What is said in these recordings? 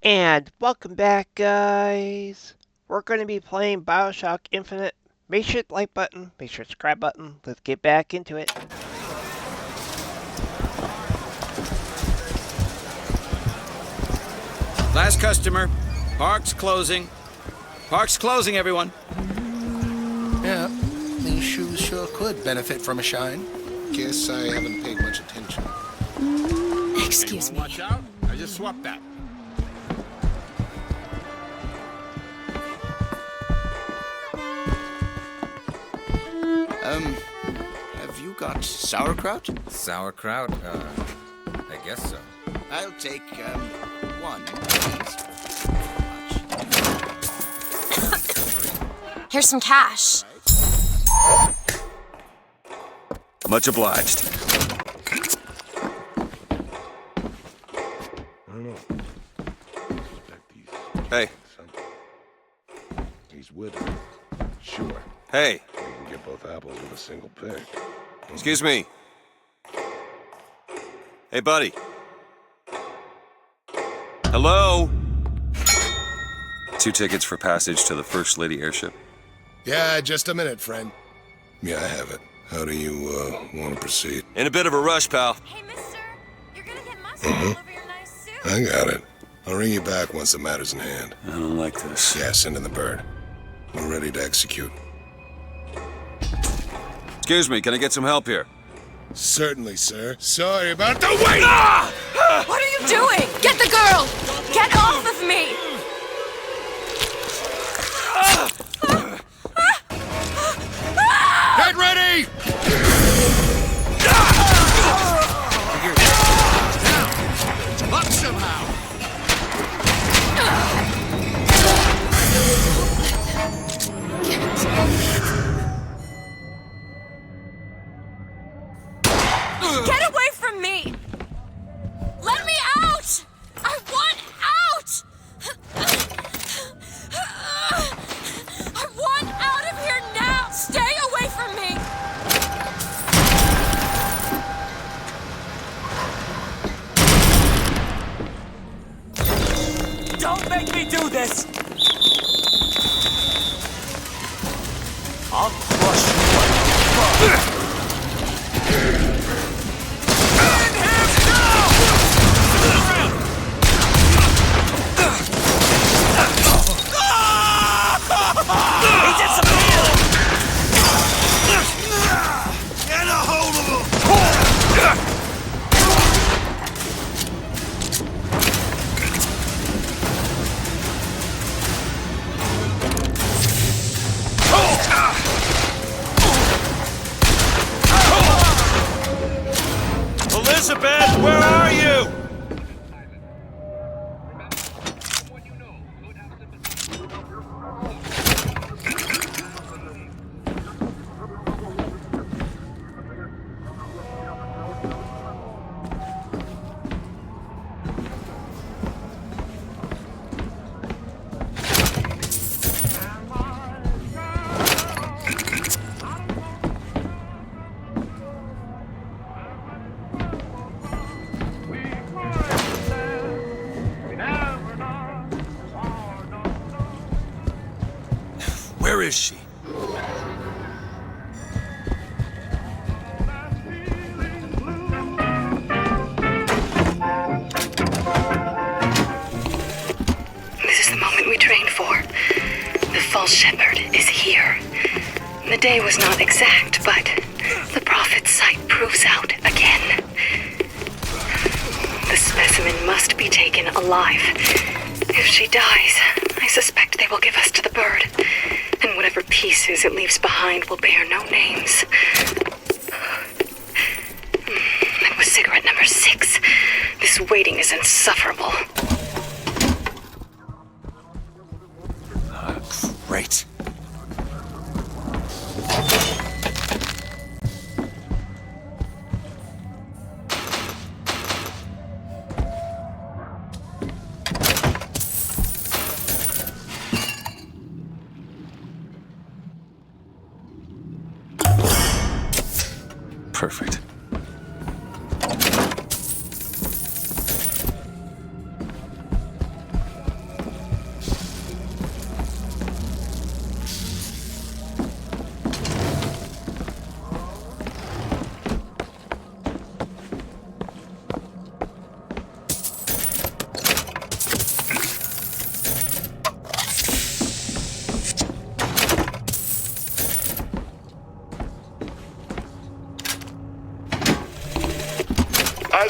And welcome back, guys. We're going to be playing BioShock Infinite. Make sure to hit the like button, make sure to subscribe button. Let's get back into it. Last customer. Park's closing. Park's closing, everyone. Yeah, these shoes sure could benefit from a shine. Guess I haven't paid much attention. Excuse me. Watch out. I just swapped that. Have you got sauerkraut? Sauerkraut? I guess so. I'll take, one, please. Here's some cash. Much obliged. I don't know. Suspect Hey. he's with her. Sure. Hey. We can get both apples with a single pick. Excuse me. Hey, buddy. Hello? 2 tickets for passage to the First Lady airship. Yeah, just a minute, friend. Yeah, I have it. How do you, want to proceed? In a bit of a rush, pal. Hey, mister. You're gonna get mustard all over your nice suit. I got it. I'll ring you back once the matter's in hand. I don't like this. Yeah, send in the bird. We're ready to execute. Excuse me, can I get some help here? Certainly, sir. Sorry about the wait! What are you doing? Get the girl! Get off of me! Get ready! Up somehow! Get away from me! Let me out! I want out! I want out of here now! Stay away from me! Don't make me do this! I'll crush you like a bug! Pin him down! He disappeared! Get a hold of him! Elizabeth, where are you? Where is she? This is the moment we trained for. The false shepherd is here. The day was not exact, but the prophet's sight proves out again. The specimen must be taken alive. If she dies, I suspect they will give us to the bird, and whatever pieces it leaves behind will bear no names. That was cigarette number 6. This waiting is insufferable. Great. Perfect.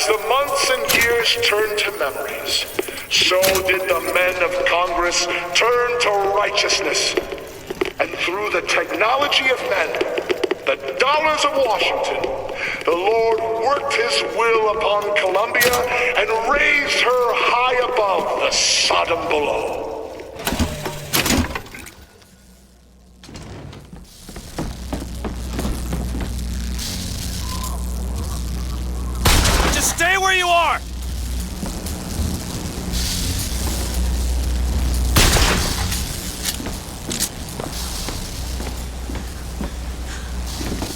As the months and years turned to memories, so did the men of Congress turn to righteousness. And through the technology of men, the dollars of Washington, the Lord worked his will upon Columbia and raised her high above the Sodom below. Just stay where you are!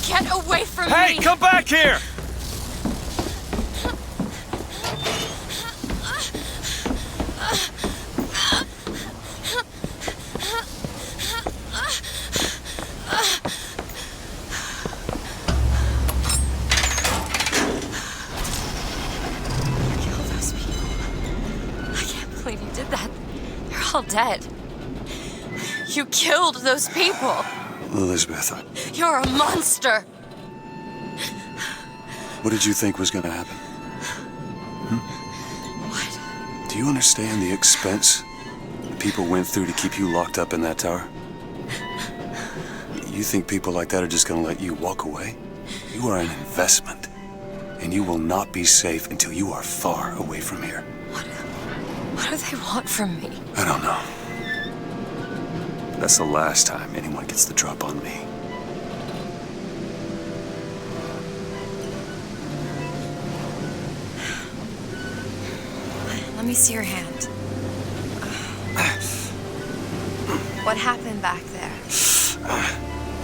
Get away from me! Hey, come back here! Kill those people. I can't believe you did that. They're all dead. You killed those people. Elizabeth, You're a monster. what did you think was gonna happen? What? Do you understand the expense people went through to keep you locked up in that tower? You think people like that are just gonna let you walk away? You are an investment, and you will not be safe until you are far away from here. What do they want from me? I don't know. That's the last time anyone gets the drop on me. Let me see your hand. What happened back there?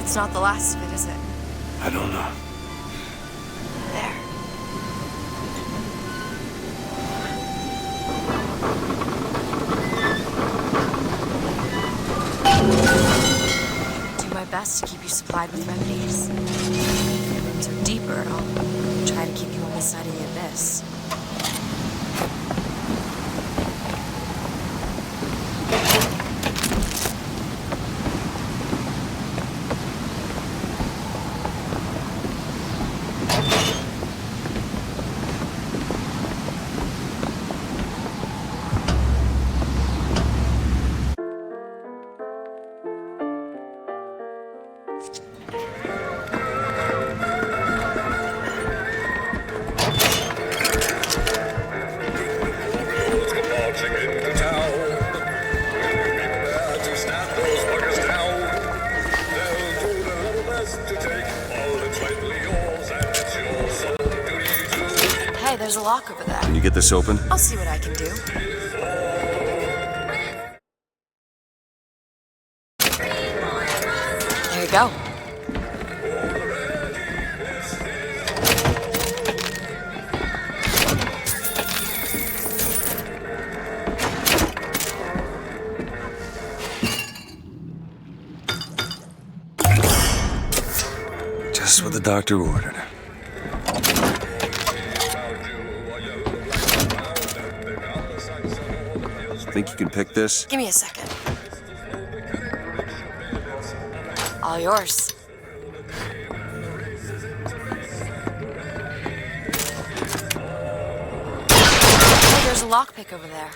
It's not the last of it, is it? I don't know. There. Do my best to keep you supplied with remedies. If the rooms are deeper, I'll try to keep you on this side of the abyss. Hey, there's a lock over there. Can you get this open? I'll see what I can do. There you go. Just what the doctor ordered. Think you can pick this? Give me a second. All yours. Hey, there's a lockpick over there.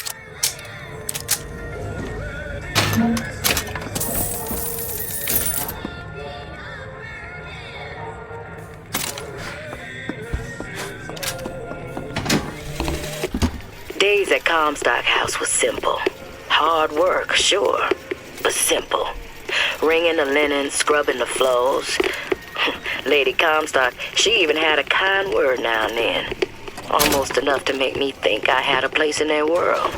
Days at Comstock House was simple. Hard work, sure, but simple. Wringing the linen, scrubbing the floors. Lady Comstock, she even had a kind word now and then. Almost enough to make me think I had a place in their world.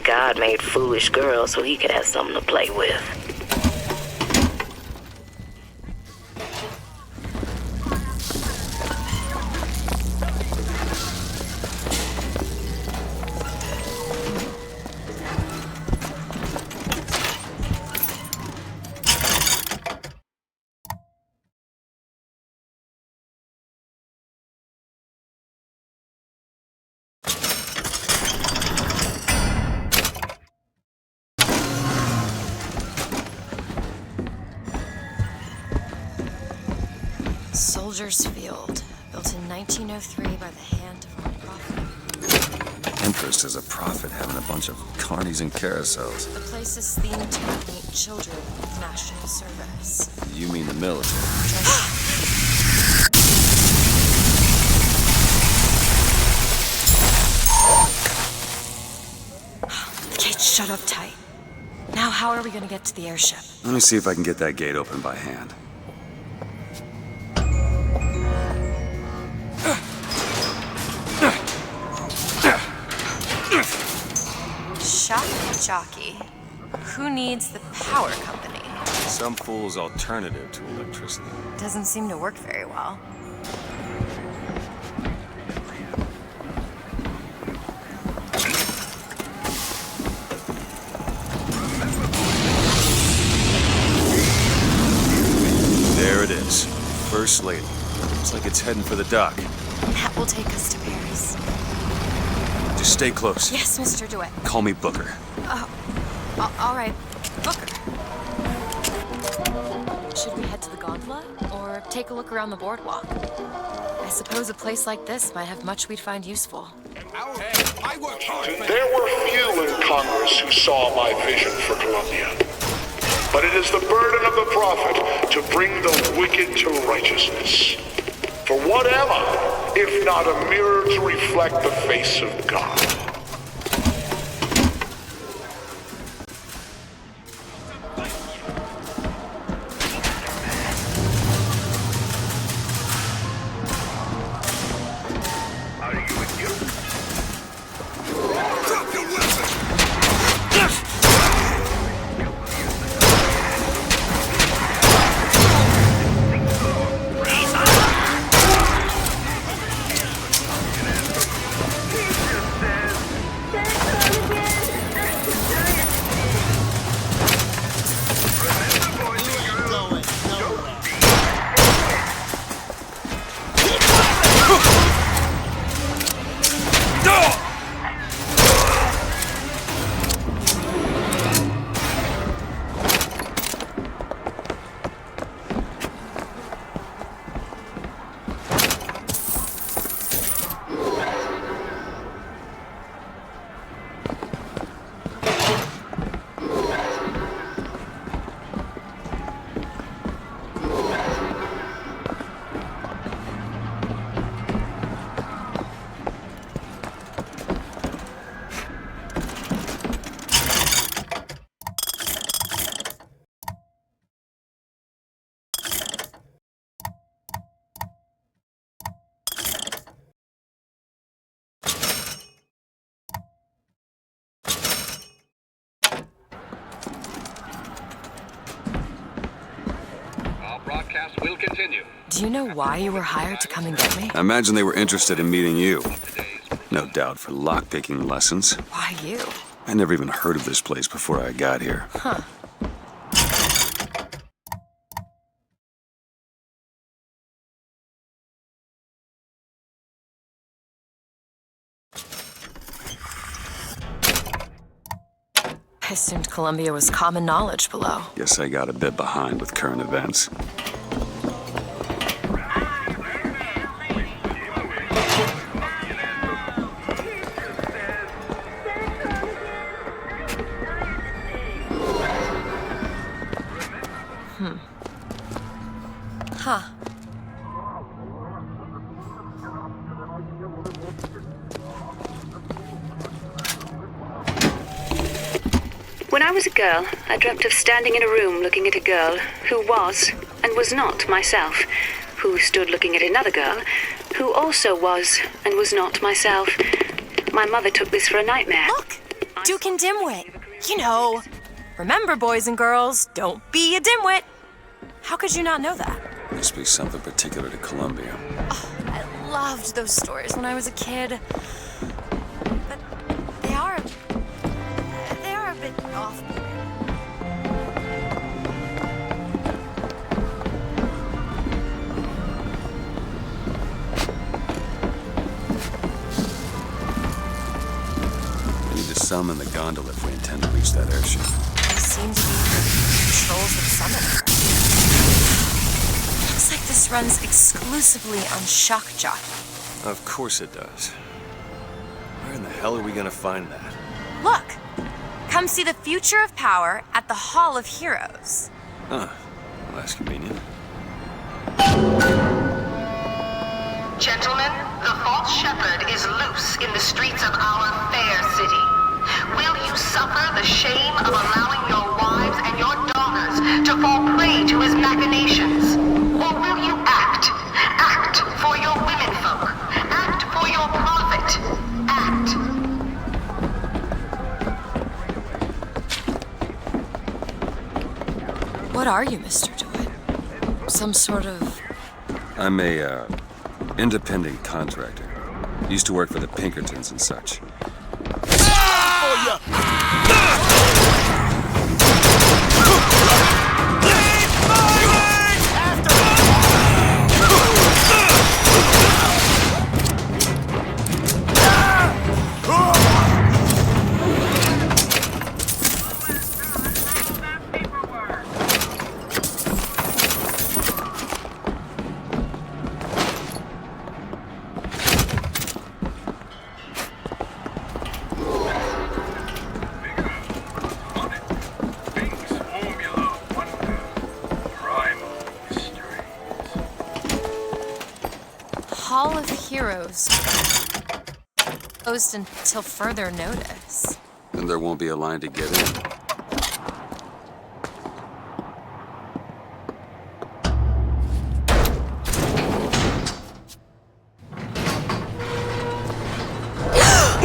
God made foolish girls so he could have something to play with. Soldier's Field. Built in 1903 by the hand of a prophet. Interest as a prophet having a bunch of carnies and carousels. The place is themed to meet children with national service. You mean the military? The gate's shut up tight. Now how are we gonna get to the airship? Let me see if I can get that gate open by hand. Shock jockey. Who needs the power company? Some fool's alternative to electricity. Doesn't seem to work very well. There it is. First Lady. Looks like it's heading for the dock. That will take us to Paris. Just stay close. Yes, Mr. DeWitt. Call me Booker. All right, Booker. Should we head to the gondola or take a look around the boardwalk? I suppose a place like this might have much we'd find useful. I work hard for There were few in Congress who saw my vision for Columbia. But it is the burden of the prophet to bring the wicked to righteousness. For whatever, if not a mirror to reflect the face of God. Drop your weapon! Broadcast will continue. Do you know why you were hired to come and get me? I imagine they were interested in meeting you. No doubt for lockpicking lessons. Why you? I never even heard of this place before I got here. Huh. I assumed Columbia was common knowledge below. Guess I got a bit behind with current events. Huh. When I was a girl, I dreamt of standing in a room looking at a girl who was and was not myself, who stood looking at another girl who also was and was not myself. My mother took this for a nightmare. Look! Duke and Dimwit. You know. Remember, boys and girls, don't be a dimwit. How could you not know that? Must be something particular to Columbia. Oh, I loved those stories when I was a kid. But they are a bit off-putting. We need to summon the gondola if we intend to reach that airship. They seem to be the controls that summon her. Looks like the this runs exclusively on shock jockey. Of course it does. Where in the hell are we gonna find that? Look! Come see the future of power at the Hall of Heroes. Huh. Well, that's convenient. Gentlemen, the false shepherd is loose in the streets of our fair city. Will you suffer the shame of allowing your wives and your daughters to fall prey to his machinations? Or will you act? Act for your womenfolk. Act for your profit. Act. What are you, Mr. DeWitt? Some sort of... I'm a, independent contractor. Used to work for the Pinkertons and such. Hall of Heroes closed until further notice. Then there won't be a line to get in.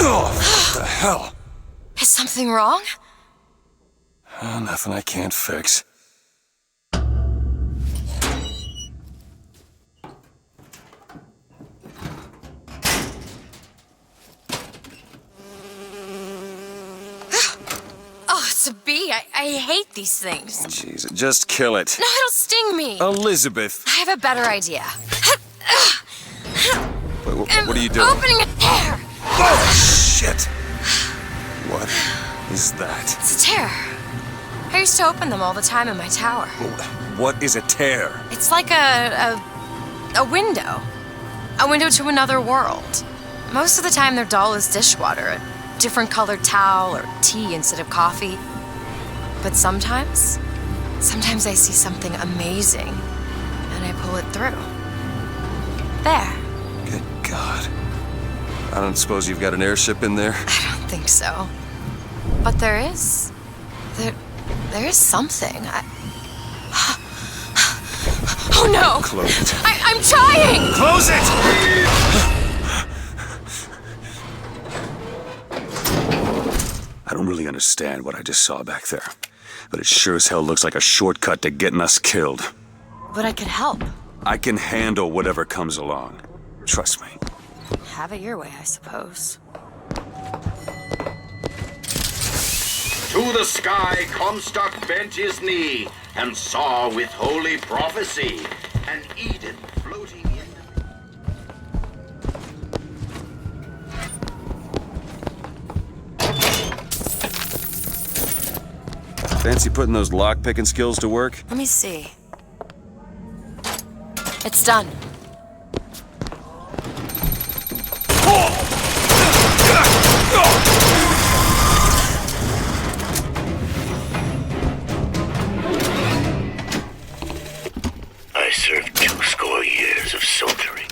Oh, what the hell? Is something wrong? Nothing I can't fix. Oh, it's a bee. I hate these things. Jeez, just kill it. No, it'll sting me. Elizabeth! I have a better idea. Wait, what are you doing? Opening a tear! Oh, shit! What is that? It's a tear. I used to open them all the time in my tower. What is a tear? It's like a window. A window to another world. Most of the time they're dull as dishwater, a different colored towel or tea instead of coffee. But sometimes I see something amazing and I pull it through. There. Good God. I don't suppose you've got an airship in there? I don't think so. But there is. There is something. Oh no! Close it. I'm trying! Close it! I don't really understand what I just saw back there, but it sure as hell looks like a shortcut to getting us killed. But I could help. I can handle whatever comes along. Trust me. Have it your way, I suppose. To the sky Comstock bent his knee and saw with holy prophecy an Eden floating in Fancy putting those lock-picking skills to work? Let me see. It's done. I served 20 years of soldiering.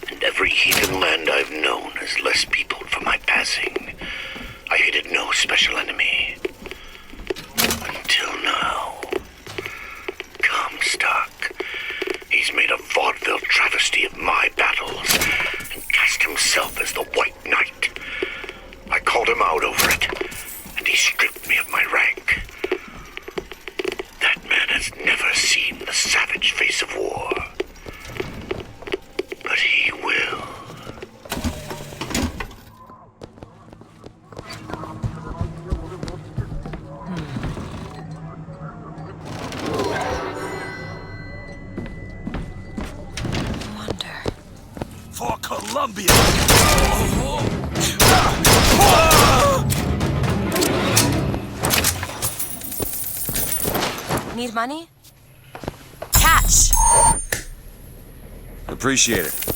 And every heathen land I've known has less peopled for my passing. I hated no special enemy. Until now. Comstock. He's made a vaudeville travesty of my battles and cast himself as the White Knight. I called him out over it, and he stripped me of my rank. That man has never seen the savage face of war. But he will. For Columbia! Need money? Catch! Appreciate it.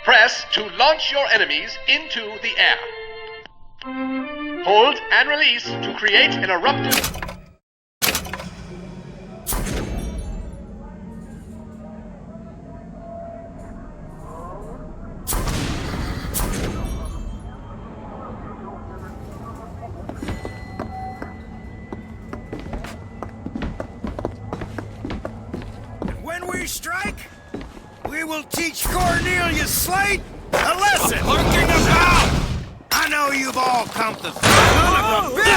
Press to launch your enemies into the air. Hold and release to create an eruptive... When we strike, we will teach Cornelius Slate a lesson. Lurking about! I know you've all come to son of a bitch!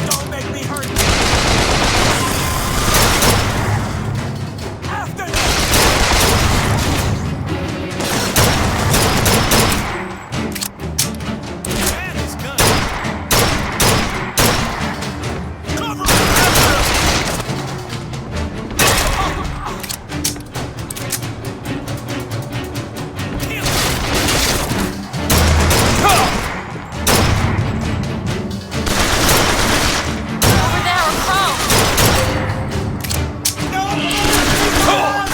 Don't make me hurt you! After that is good! Cover Over there, Chrome!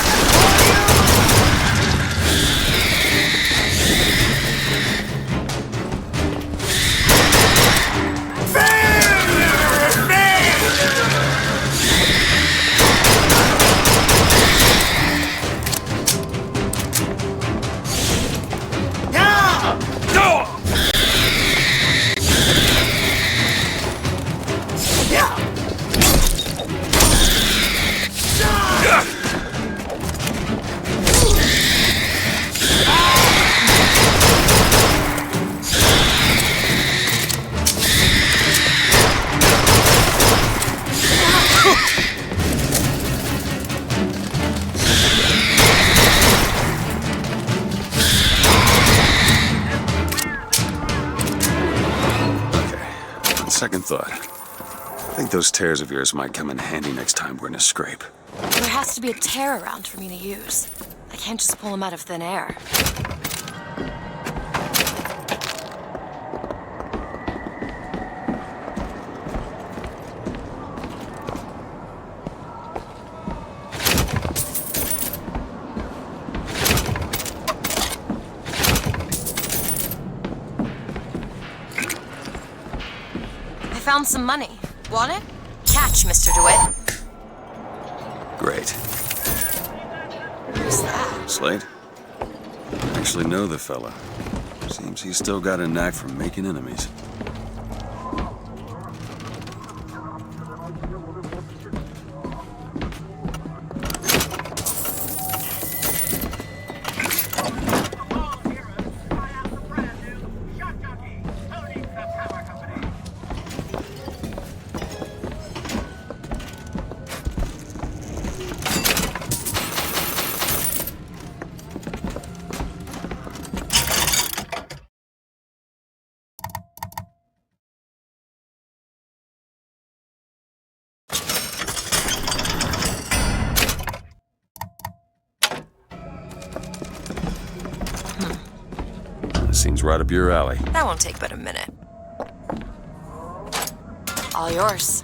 Second thought. I think those tears of yours might come in handy next time we're in a scrape. There has to be a tear around for me to use. I can't just pull them out of thin air. I found some money. Want it? Catch, Mr. DeWitt. Great. Who's that? Slate? I actually know the fella. Seems he's still got a knack for making enemies. Seems right up your alley. That won't take but a minute. All yours.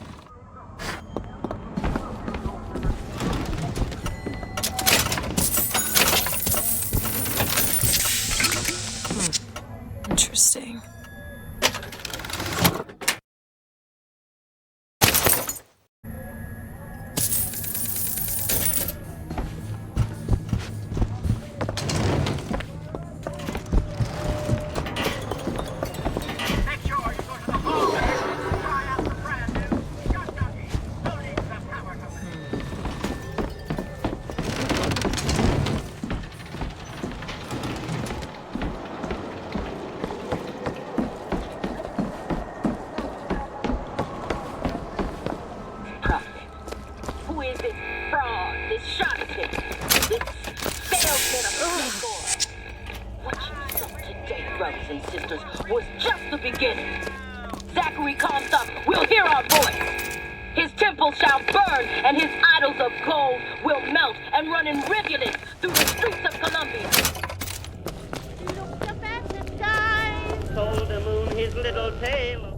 beginning. Zachary Comstock will hear our voice. His temple shall burn, and his idols of gold will melt and run in rivulets through the streets of Columbia. Look up at the sky, told the moon his little tale.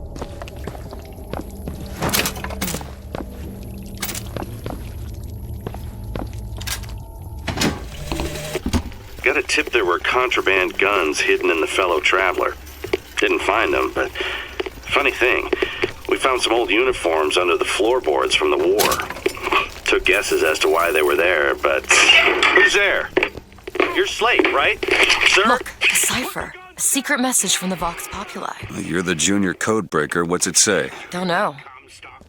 Got a tip there were contraband guns hidden in the fellow traveler. Didn't find them, but funny thing, we found some old uniforms under the floorboards from the war. Took guesses as to why they were there, but who's there? You're Slate, right, sir? Look, a cipher. A secret message from the Vox Populi. You're the junior code breaker. What's it say? Don't know.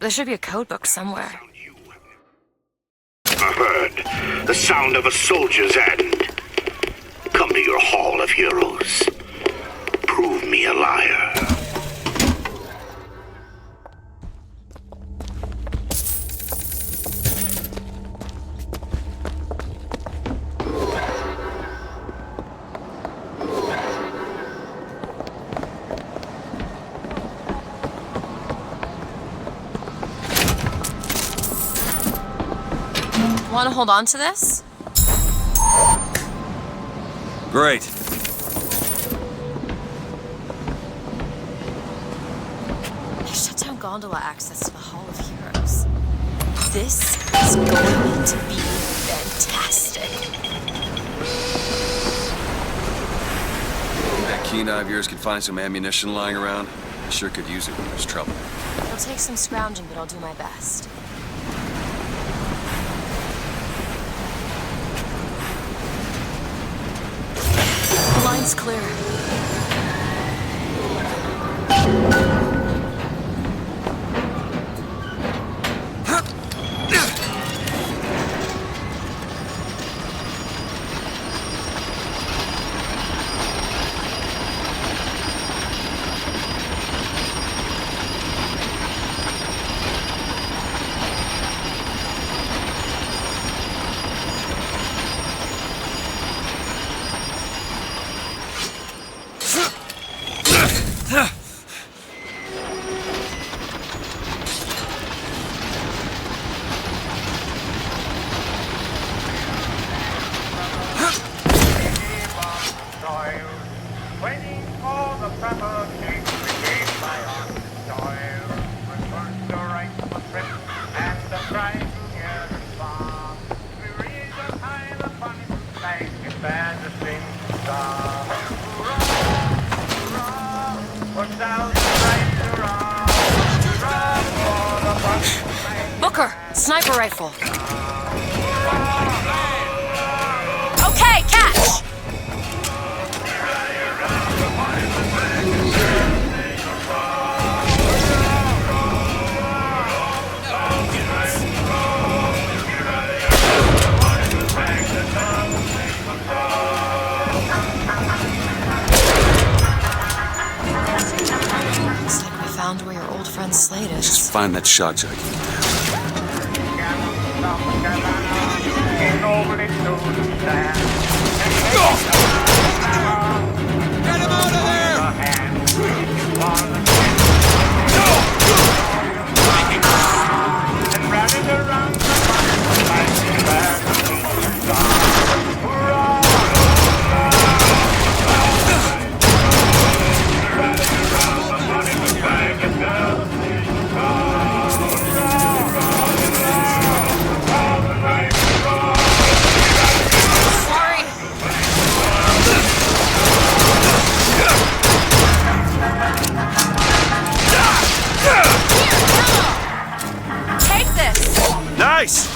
There should be a code book somewhere. I heard the sound of a soldier's end. Come to your Hall of Heroes. Prove me a liar. Want to hold on to this? Great. They shut down gondola access to the Hall of Heroes. This is going to be fantastic. That keen eye of yours can find some ammunition lying around. I sure could use it when there's trouble. It'll take some scrounging, but I'll do my best. The line's clear. Booker, sniper rifle. Okay, catch! Looks like we found where your old friend Slate is. Just find that shot jug. Get him out of Take this! Nice!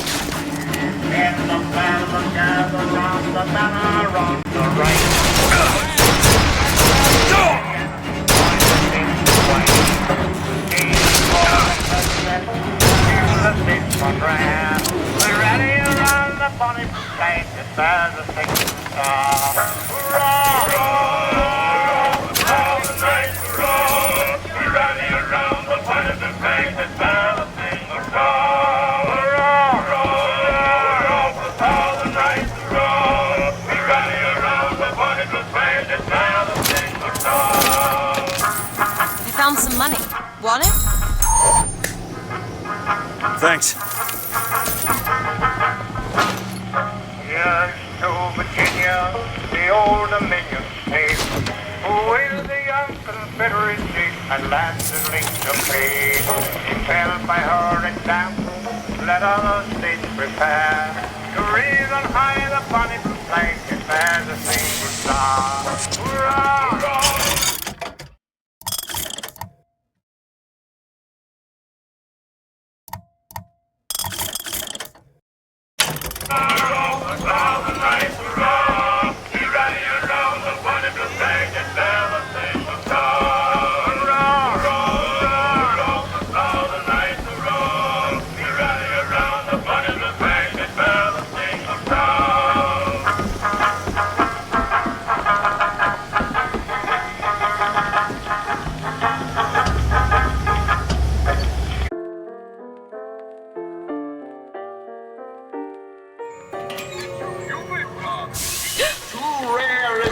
found some money. Want it? Thanks. Yes, to Virginia, the old Dominion state, where the young Confederacy at last is linked to fate. Impelled by her example, let other states prepare to raise on high the bonnet flag as a single star. Hurrah!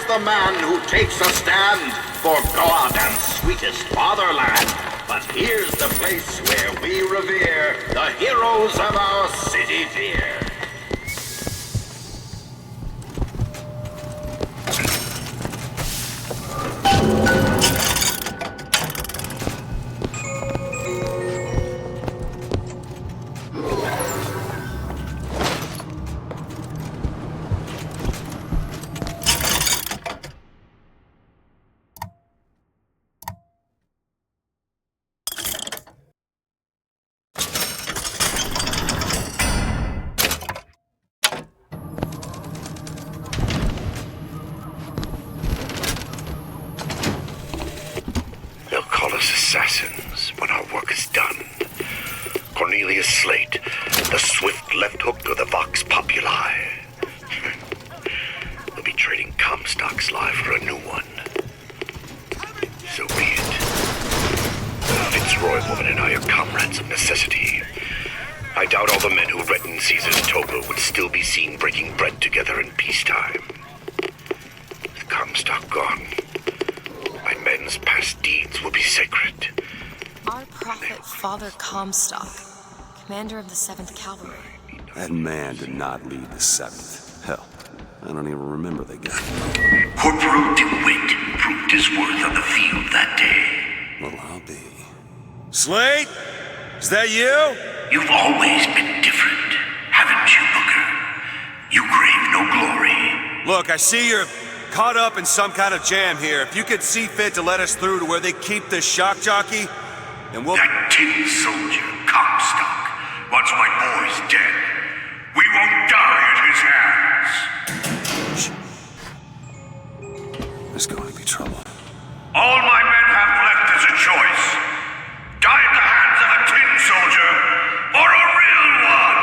The man who takes a stand for God and sweetest fatherland. But here's the place where we revere the heroes of our city dear. Assassins when our work is done. Cornelius Slate, the swift left hook of the Vox Populi. We'll be trading Comstock's life for a new one. So be it. Fitzroy woman and I are comrades of necessity. I doubt all the men who read in Caesar's toga would still be seen breaking bread together in peacetime. With Comstock gone, my men's past deeds will be sacred. Our prophet, Father Comstock, commander of the 7th Cavalry. That man did not lead the 7th. Hell, I don't even remember the guy. Corporal DeWitt proved his worth on the field that day. Well, I'll be. Slate? Is that you? You've always been different, haven't you, Booker? You crave no glory. Look, I see you're caught up in some kind of jam here. If you could see fit to let us through to where they keep this shock jockey, then we'll... That tin soldier, Comstock, once my boy's dead. We won't die at his hands. There's going to be trouble. All my men have left is a choice. Die at the hands of a tin soldier, or a real one!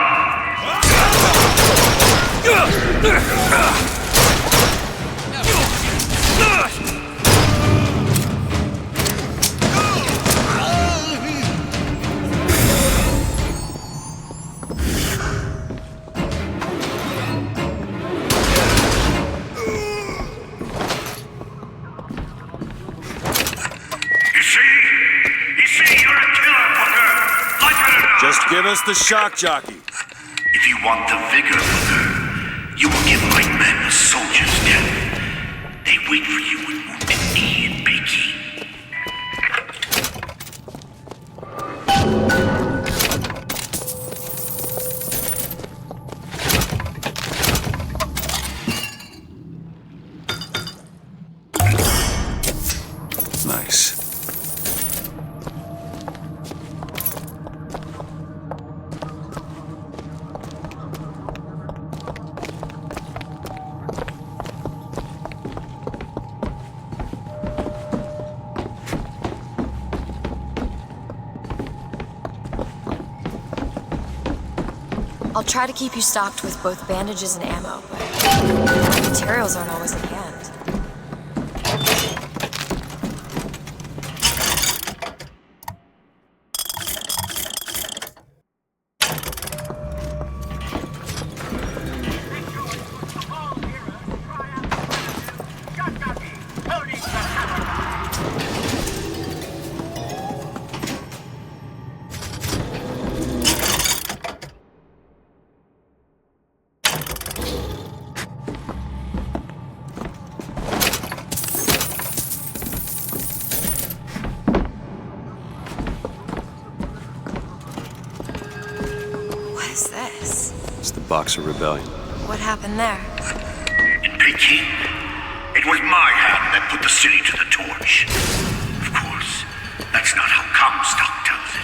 Just give us the shock jockey. If you want the vigor, Booker, you will give my men a soldier's death. They wait for you with wounded knee and Bakey. Nice. I'll try to keep you stocked with both bandages and ammo, but materials aren't always in hand. is this? It's the Boxer Rebellion. What happened there? In Peking, it was my hand that put the city to the torch. Of course, that's not how Comstock tells it.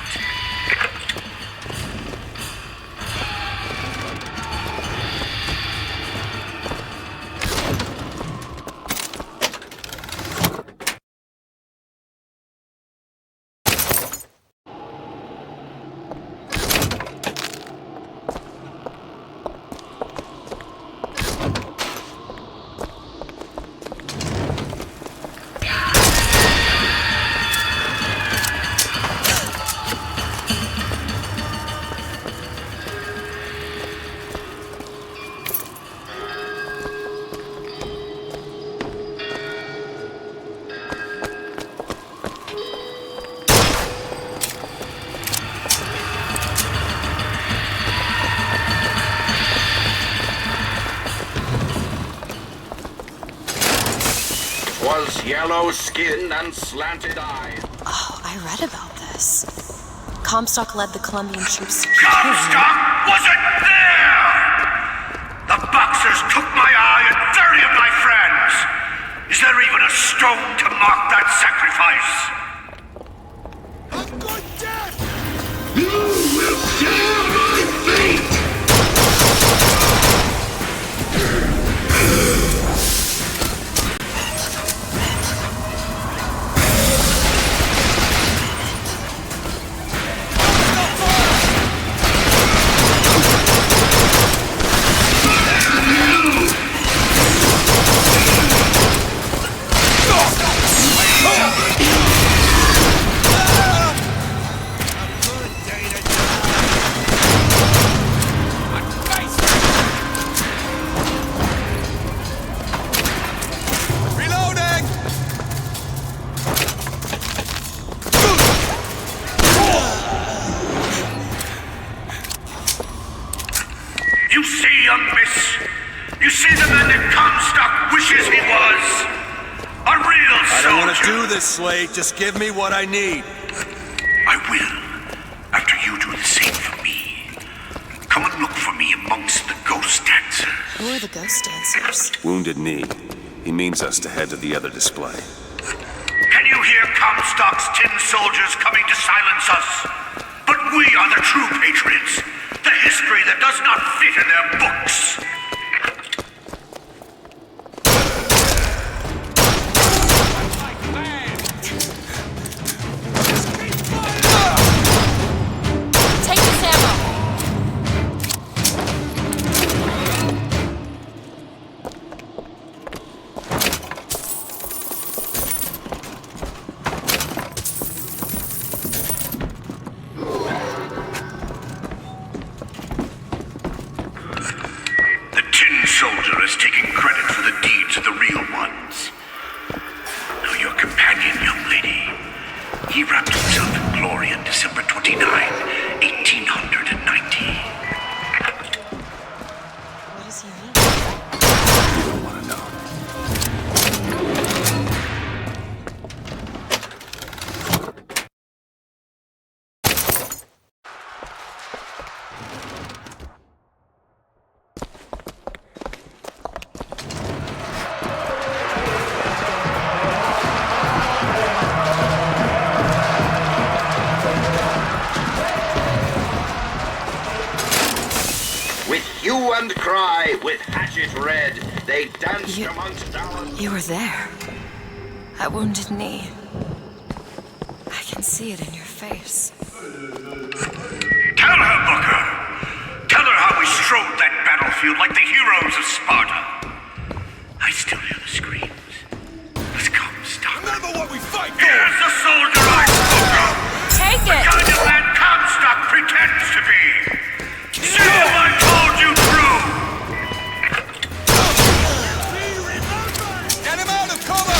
Was yellow skin and slanted eyes. Oh, I read about this. Comstock led the Colombian troops to Comstock wasn't there! The Boxers took my eye and 30 of my friends! Is there even a stone to mark that sacrifice? A good death! You will share my fate! You see, young miss? You see the man that Comstock wishes he was? A real soldier. I don't want to do this, Slate. Just give me what I need. I will, after you do the same for me. Come and look for me amongst the ghost dancers. Who are the ghost dancers? Wounded Knee. He means us to head to the other display. Can you hear Comstock's tin soldiers coming to silence us? But we are the true patriots. The history that does not fit in their books. Take this ammo! Soldier is taking credit for the deeds of the real ones. Now your companion, young lady, he wrapped himself in glory on December 29, 1890. What does he mean? You don't want to know. Hue and cry, with hatchet red, they danced amongst our... You were there. At Wounded Knee. I can see it in your face. Tell her, Booker! Tell her how we strode that battlefield like the heroes of Sparta. I still hear the screams. Let's come, stop. Remember what we fight for! Here's the soldier I spoke of! Take the it! The kind of man Comstock pretends to be! Say if I told you true! Get him out of cover!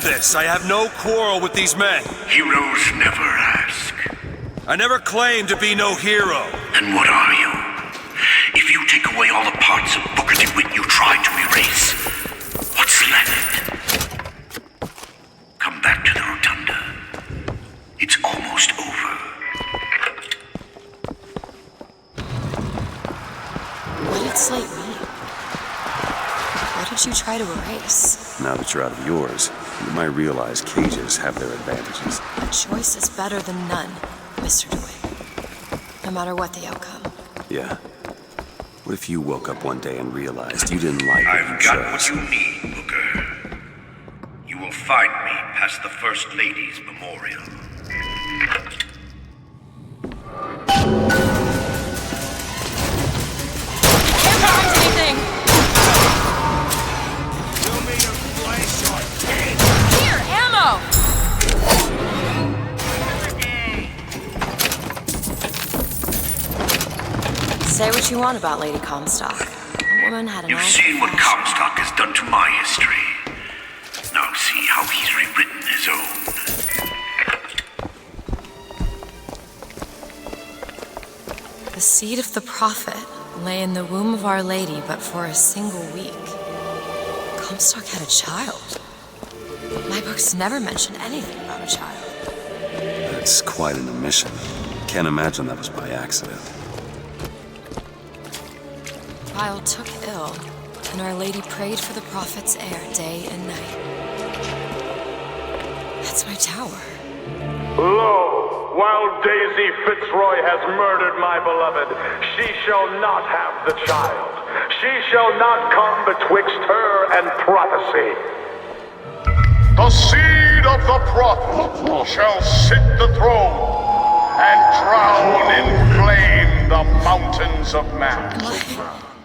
this. I have no quarrel with these men. Heroes never ask. I never claimed to be no hero. Then what are you? If you take away all the parts of Booker DeWitt you tried to erase, what's left? Come back to the rotunda. It's almost over. What did Slate mean? What did you try to erase? Now that you're out of yours, you might realize cages have their advantages. A choice is better than none, Mr. DeWitt. No matter what the outcome. Yeah. What if you woke up one day and realized you didn't like what you I've got chose? what you need, Booker. You will find me past the First Lady's memorial. Can't find anything! Here, ammo! Say what you want about Lady Comstock. A woman had a You've knife. seen what Comstock has done to my history. Now see how he's rewritten his own. The seed of the prophet lay in the womb of Our Lady, but for a single week. Comstock had a child. My books never mention anything about a child. That's quite an omission. Can't imagine that was by accident. Child took ill, and Our Lady prayed for the prophet's heir day and night. That's my tower. Lo, while Daisy Fitzroy has murdered my beloved, she shall not have the child. She shall not come betwixt her and prophecy. The seed of the prophet shall sit the throne and drown in flame the mountains of man.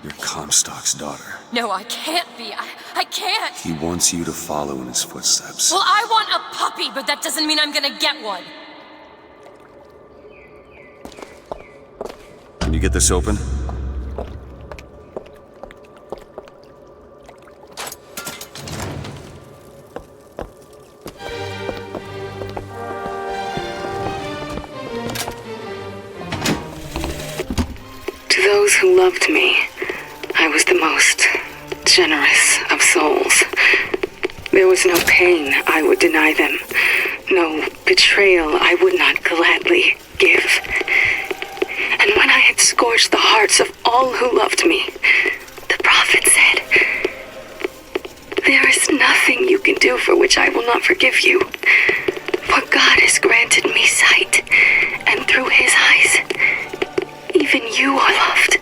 You're Comstock's daughter. No, I can't be. I can't. He wants you to follow in his footsteps. Well, I want a puppy, but that doesn't mean I'm gonna get one. Can you get this open? To those who loved me, I was the most generous of souls. There was no pain I would deny them, no betrayal I would not gladly give. And when I had scorched the hearts of all who loved me, the prophet said, "There is nothing you can do for which I will not forgive you. For God has granted me sight, and through his eyes, even you are loved."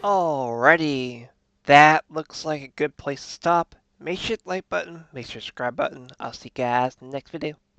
Alrighty, that looks like a good place to stop. Make sure to like button, make sure to subscribe button. I'll see you guys in the next video.